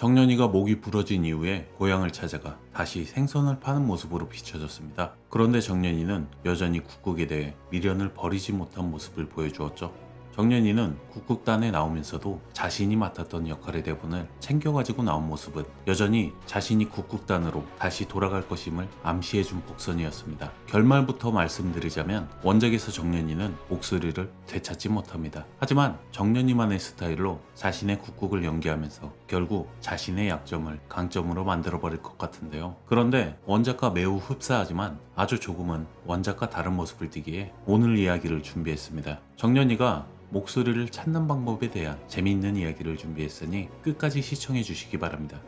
정년이가 목이 부러진 이후에 고향을 찾아가 다시 생선을 파는 모습으로 비춰졌습니다. 그런데 정년이는 여전히 국국에 대해 미련을 버리지 못한 모습을 보여주었죠. 정년이는 국국단에 나오면서도 자신이 맡았던 역할의 대본을 챙겨가지고 나온 모습은 여전히 자신이 국국단으로 다시 돌아갈 것임을 암시해준 복선이었습니다. 결말부터 말씀드리자면 원작에서 정년이는 목소리를 되찾지 못합니다. 하지만 정년이만의 스타일로 자신의 국국을 연기하면서 결국 자신의 약점을 강점으로 만들어버릴 것 같은데요. 그런데 원작과 매우 흡사하지만 아주 조금은 원작과 다른 모습을 띠기에 오늘 이야기를 준비했습니다. 정년이가 목소리를 찾는 방법에 대한 재미있는 이야기를 준비했으니 끝까지 시청해 주시기 바랍니다.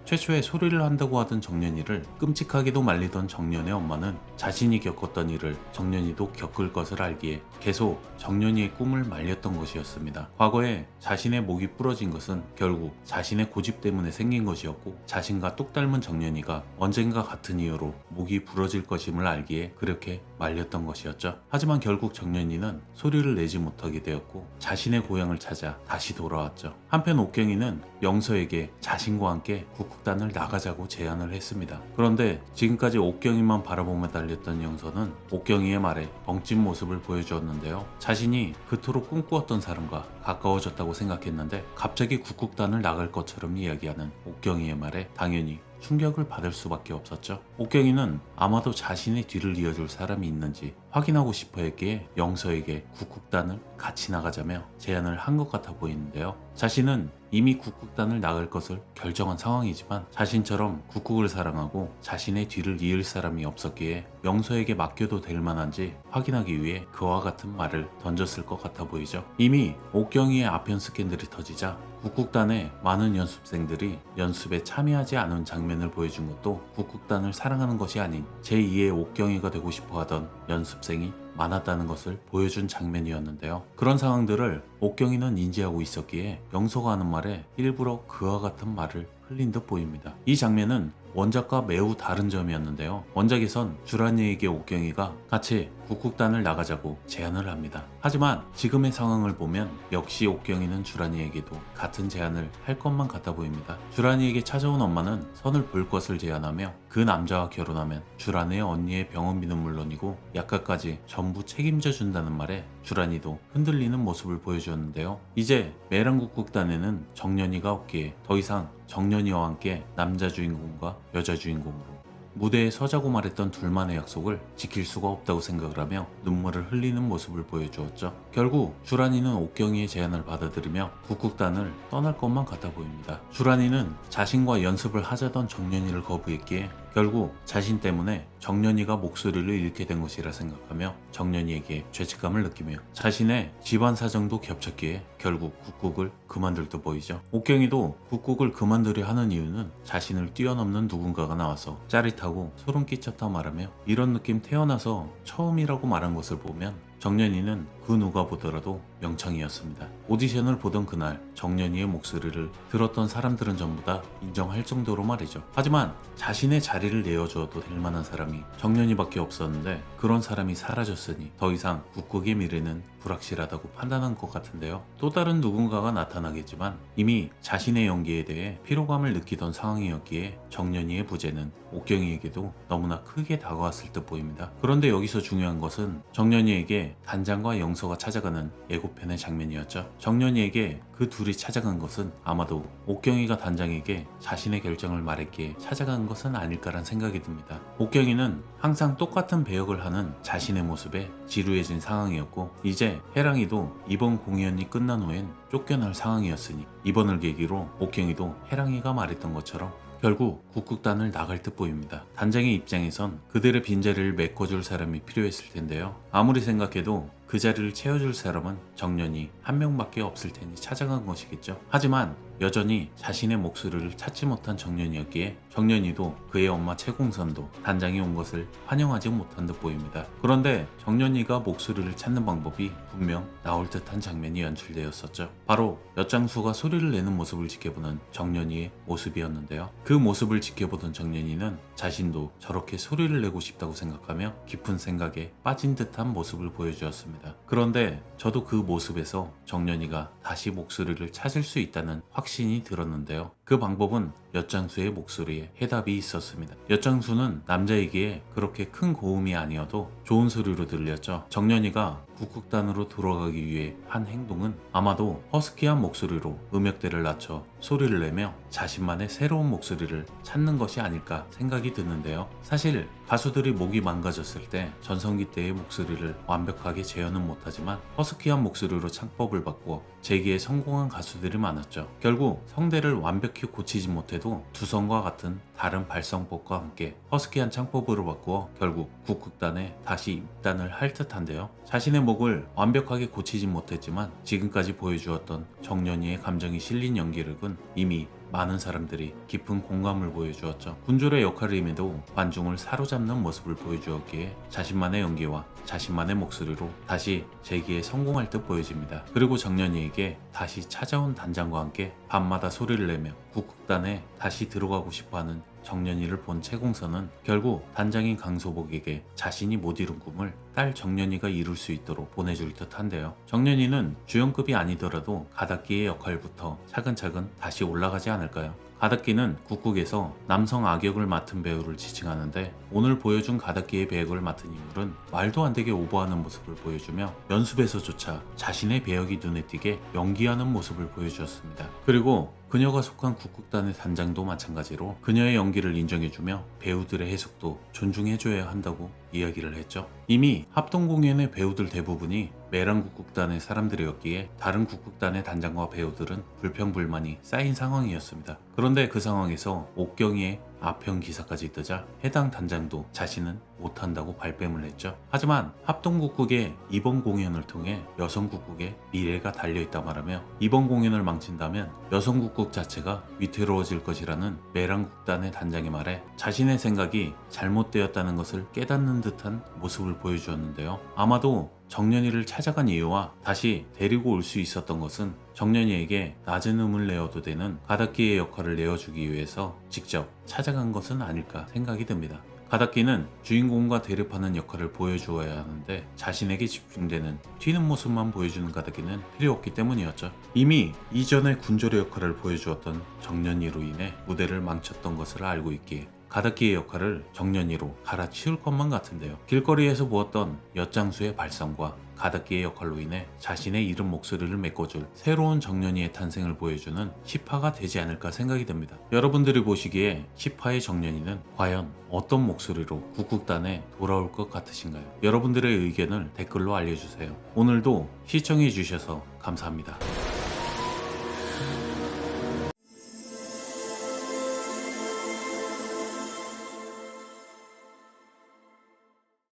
최초에 소리를 한다고 하던 정년이를 끔찍하게도 말리던 정년의 엄마는 자신이 겪었던 일을 정년이도 겪을 것을 알기에 계속 정년이의 꿈을 말렸던 것이었습니다. 과거에 자신의 목이 부러진 것은 결국 자신의 고집 때문에 생긴 것이었고 자신과 똑 닮은 정년이가 언젠가 같은 이유로 목이 부러질 것임을 알기에 그렇게 말렸던 것이었죠. 하지만 결국 정년이는 소리를 내지 못하게 되었고 자신의 고향을 찾아 다시 돌아왔죠. 한편 옥경이는 영서에게 자신과 함께 국단을 나가자고 제안을 했습니다. 그런데 지금까지 옥경이만 바라보며 달렸던 영서는 옥경이의 말에 벙찐 모습을 보여주었는데요. 자신이 그토록 꿈꾸었던 사람과 가까워졌다고 생각했는데 갑자기 국단을 나갈 것처럼 이야기하는 옥경이의 말에 당연히 충격을 받을 수밖에 없었죠. 옥경이는 아마도 자신의 뒤를 이어줄 사람이 있는지 확인하고 싶어 했기에 영서에게 국단을 같이 나가자며 제안을 한 것 같아 보이는데요. 자신은 이미 국단을 나갈 것을 결정한 상황이지만 자신처럼 국국을 사랑하고 자신의 뒤를 이을 사람이 없었기에 영서에게 맡겨도 될 만한지 확인하기 위해 그와 같은 말을 던졌을 것 같아 보이죠. 이미 옥경이의 아편 스캔들이 터지자 국국단의 많은 연습생들이 연습에 참여하지 않은 장면을 보여준 것도 국국단을 사랑하는 것이 아닌 제2의 옥경이가 되고 싶어 하던 연습생이 많았다는 것을 보여준 장면이었는데요. 그런 상황들을 옥경이는 인지하고 있었기에 영서가 하는 말에 일부러 그와 같은 말을 흘린 듯 보입니다. 이 장면은 원작과 매우 다른 점이었는데요. 원작에선 주란이에게 옥경이가 같이 국단을 나가자고 제안을 합니다. 하지만 지금의 상황을 보면 역시 옥경이는 주란이에게도 같은 제안을 할 것만 같아 보입니다. 주란이에게 찾아온 엄마는 선을 볼 것을 제안하며 그 남자와 결혼하면 주란이의 언니의 병원비는 물론이고 약값까지 전부 책임져 준다는 말에 주란이도 흔들리는 모습을 보여주었는데요. 이제 매랑국국단에는 정년이가 없기에 더 이상 정년이와 함께 남자 주인공과 여자 주인공으로 무대에 서자고 말했던 둘만의 약속을 지킬 수가 없다고 생각을 하며 눈물을 흘리는 모습을 보여주었죠. 결국 주란이는 옥경이의 제안을 받아들이며 국국단을 떠날 것만 같아 보입니다. 주란이는 자신과 연습을 하자던 정년이를 거부했기에 결국 자신 때문에 정년이가 목소리를 잃게 된 것이라 생각하며 정년이에게 죄책감을 느끼며 자신의 집안 사정도 겹쳤기에 결국 국국을 그만둘 듯 보이죠. 옥경이도 국국을 그만두려 하는 이유는 자신을 뛰어넘는 누군가가 나와서 짜릿하고 소름 끼쳤다 말하며 이런 느낌 태어나서 처음이라고 말한 것을 보면 정년이는 그 누가 보더라도 명창이었습니다. 오디션을 보던 그날 정년이의 목소리를 들었던 사람들은 전부 다 인정할 정도로 말이죠. 하지만 자신의 자리를 내어주어도 될 만한 사람이 정년이밖에 없었는데 그런 사람이 사라졌으니 더 이상 국국의 미래는 불확실하다고 판단한 것 같은데요. 또 다른 누군가가 나타나겠지만 이미 자신의 연기에 대해 피로감을 느끼던 상황이었기에 정년이의 부재는 옥경이에게도 너무나 크게 다가왔을 듯 보입니다. 그런데 여기서 중요한 것은 정년이에게 단장과 영서가 찾아가는 예고편의 장면이었죠. 정년이에게 그 둘이 찾아간 것은 아마도 옥경이가 단장에게 자신의 결정을 말했기에 찾아간 것은 아닐까란 생각이 듭니다. 옥경이는 항상 똑같은 배역을 하는 자신의 모습에 지루해진 상황이었고 이제 해랑이도 이번 공연이 끝난 후엔 쫓겨날 상황이었으니 이번을 계기로 옥경이도 해랑이가 말했던 것처럼 결국 국국단을 나갈 듯 보입니다. 단장의 입장에선 그들의 빈자리를 메꿔줄 사람이 필요했을 텐데요. 아무리 생각해도 그 자리를 채워줄 사람은 정년이 한 명밖에 없을 테니 찾아간 것이겠죠. 하지만 여전히 자신의 목소리를 찾지 못한 정년이었기에 정년이도 그의 엄마 최공선도 단장이 온 것을 환영하지 못한 듯 보입니다. 그런데 정년이가 목소리를 찾는 방법이 분명 나올 듯한 장면이 연출되었었죠. 바로 엿장수가 소리를 내는 모습을 지켜보는 정년이의 모습이었는데요. 그 모습을 지켜보던 정년이는 자신도 저렇게 소리를 내고 싶다고 생각하며 깊은 생각에 빠진 듯한 모습을 보여주었습니다. 그런데 저도 그 모습에서 정년이가 다시 목소리를 찾을 수 있다는 확신이 들었는데요. 그 그 방법은 엿장수의 목소리에 해답이 있었습니다. 엿장수는 남자이기에 그렇게 큰 고음이 아니어도 좋은 소리로 들렸죠. 정년이가 북극단으로 돌아가기 위해 한 행동은 아마도 허스키한 목소리로 음역대를 낮춰 소리를 내며 자신만의 새로운 목소리를 찾는 것이 아닐까 생각이 드는데요. 사실 가수들이 목이 망가졌을 때 전성기 때의 목소리를 완벽하게 재현은 못하지만 허스키한 목소리로 창법을 바꾸어 재기에 성공한 가수들이 많았죠. 결국 성대를 완벽히 고치지 못해도 두성과 같은 다른 발성법과 함께 허스키한 창법으로 바꾸어 결국 북극단에 다시 입단을 할 듯한데요. 자신의 목을 완벽하게 고치지 못했지만 지금까지 보여주었던 정년이의 감정이 실린 연기력은 이미 많은 사람들이 깊은 공감을 보여주었죠. 군졸의 역할을 임해도 관중을 사로잡는 모습을 보여주었기에 자신만의 연기와 자신만의 목소리로 다시 재기에 성공할 듯 보여집니다. 그리고 정년이에게 다시 찾아온 단장과 함께 밤마다 소리를 내며 북극단에 다시 들어가고 싶어하는 정년이를 본 채공선은 결국 단장인 강소복에게 자신이 못 이룬 꿈을 딸 정년이가 이룰 수 있도록 보내줄 듯한데요. 정년이는 주연급이 아니더라도 가닥기의 역할부터 차근차근 다시 올라가지 않을까요? 가닥기는 국국에서 남성 악역을 맡은 배우를 지칭하는데 오늘 보여준 가닥기의 배역을 맡은 인물은 말도 안 되게 오버하는 모습을 보여주며 연습에서조차 자신의 배역이 눈에 띄게 연기하는 모습을 보여주었습니다. 그리고 그녀가 속한 국극단의 단장도 마찬가지로 그녀의 연기를 인정해주며 배우들의 해석도 존중해줘야 한다고 이야기를 했죠. 이미 합동공연의 배우들 대부분이 매랑 국극단의 사람들이었기에 다른 국극단의 단장과 배우들은 불평불만이 쌓인 상황이었습니다. 그런데 그 상황에서 옥경이의 아편 기사까지 뜨자 해당 단장도 자신은 못한다고 발뺌을 했죠. 하지만 합동국극의 이번 공연을 통해 여성국극의 미래가 달려있다 말하며 이번 공연을 망친다면 여성국극 자체가 위태로워질 것이라는 매랑국단의 단장의 말에 자신의 생각이 잘못되었다는 것을 깨닫는 듯한 모습을 보여주었는데요. 아마도 정년이를 찾아간 이유와 다시 데리고 올 수 있었던 것은 정년이에게 낮은 음을 내어도 되는 가닥기의 역할을 내어주기 위해서 직접 찾아간 것은 아닐까 생각이 듭니다. 가닥기는 주인공과 대립하는 역할을 보여주어야 하는데 자신에게 집중되는 튀는 모습만 보여주는 가닥기는 필요 없기 때문이었죠. 이미 이전에 군졸의 역할을 보여주었던 정년이로 인해 무대를 망쳤던 것을 알고 있기에 가닥기의 역할을 정년이로 갈아치울 것만 같은데요. 길거리에서 보았던 엿장수의 발성과 가닥기의 역할로 인해 자신의 이른 목소리를 메꿔줄 새로운 정년이의 탄생을 보여주는 10화가 되지 않을까 생각이 됩니다. 여러분들이 보시기에 10화의 정년이는 과연 어떤 목소리로 국극단에 돌아올 것 같으신가요? 여러분들의 의견을 댓글로 알려주세요. 오늘도 시청해주셔서 감사합니다.